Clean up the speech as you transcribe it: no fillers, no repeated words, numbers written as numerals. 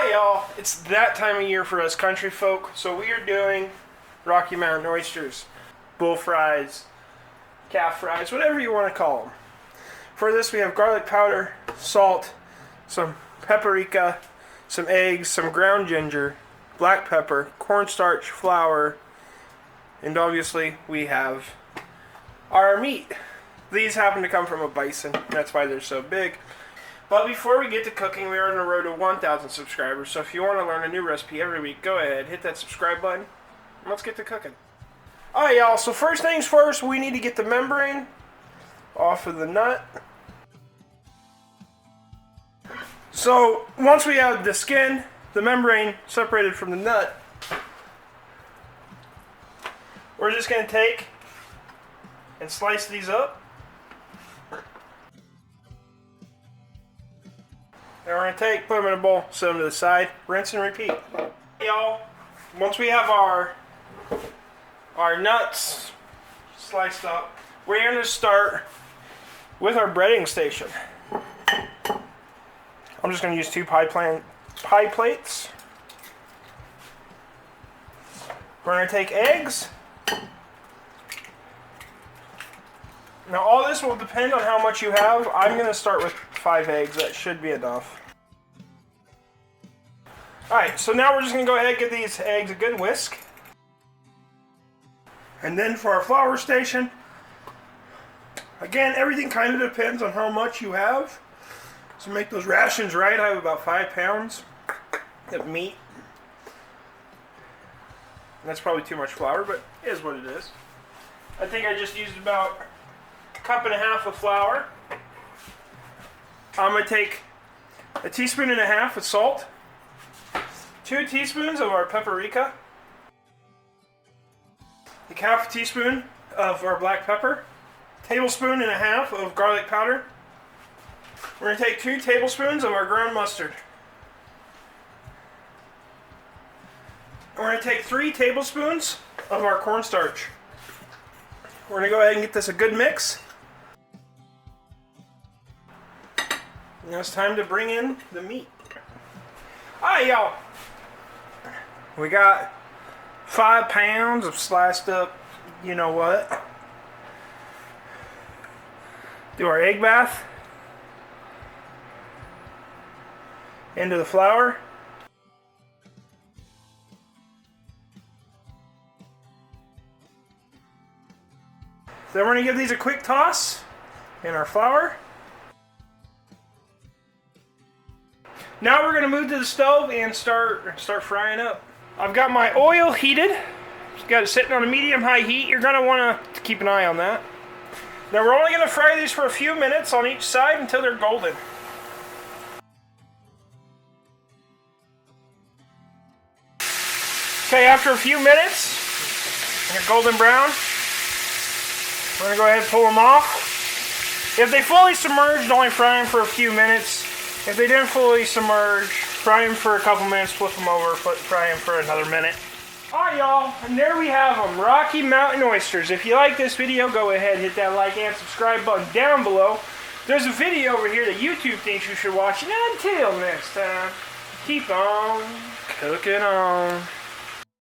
Alright y'all, it's that time of year for us country folk, so we are doing Rocky Mountain oysters, bull fries, calf fries, whatever you want to call them. For this we have garlic powder, salt, some paprika, some eggs, some ground ginger, black pepper, cornstarch, flour, and obviously we have our meat. These happen to come from a bison, that's why they're so big. But before we get to cooking, we are on the road to 1,000 subscribers, so if you want to learn a new recipe every week, go ahead, hit that subscribe button, and let's get to cooking. Alright y'all, so first things first, we need to get the membrane off of the nut. So, once we have the skin, the membrane separated from the nut, we're just going to take and slice these up. Then we're going to put them in a bowl, set them to the side, rinse and repeat. Y'all, once we have our nuts sliced up, we're going to start with our breading station. I'm just going to use two pie plates. We're going to take eggs. Now all this will depend on how much you have. I'm going to start with 5 eggs. That should be enough. Alright, so now we're just going to go ahead and give these eggs a good whisk. And then for our flour station, again, everything kind of depends on how much you have. So make those rations right. I have about 5 pounds of meat. And that's probably too much flour, but it is what it is. I think I just used about 1.5 cups of flour. I'm going to take 1.5 teaspoons of salt, 2 teaspoons of our paprika, 1/2 teaspoon of our black pepper, 1.5 tablespoons of garlic powder. We're going to take 2 tablespoons of our ground mustard. We're going to take 3 tablespoons of our cornstarch. We're going to go ahead and get this a good mix. Now it's time to bring in the meat. Alright y'all, we got 5 pounds of sliced up, you know what. Do our egg bath into the flour. Then we're going to give these a quick toss in our flour. Now we're going to move to the stove and start frying up. I've got my oil heated. Got it sitting on a medium-high heat. You're going to want to keep an eye on that. Now we're only going to fry these for a few minutes on each side until they're golden. Okay, after a few minutes, they're golden brown. We're going to go ahead and pull them off. If they fully submerged, only fry them for a few minutes. If they didn't fully submerge, fry them for a couple minutes, flip them over, fry them for another minute. Alright y'all, and there we have them, Rocky Mountain oysters. If you like this video, go ahead, hit that like and subscribe button down below. There's a video over here that YouTube thinks you should watch, and until next time, keep on cooking on.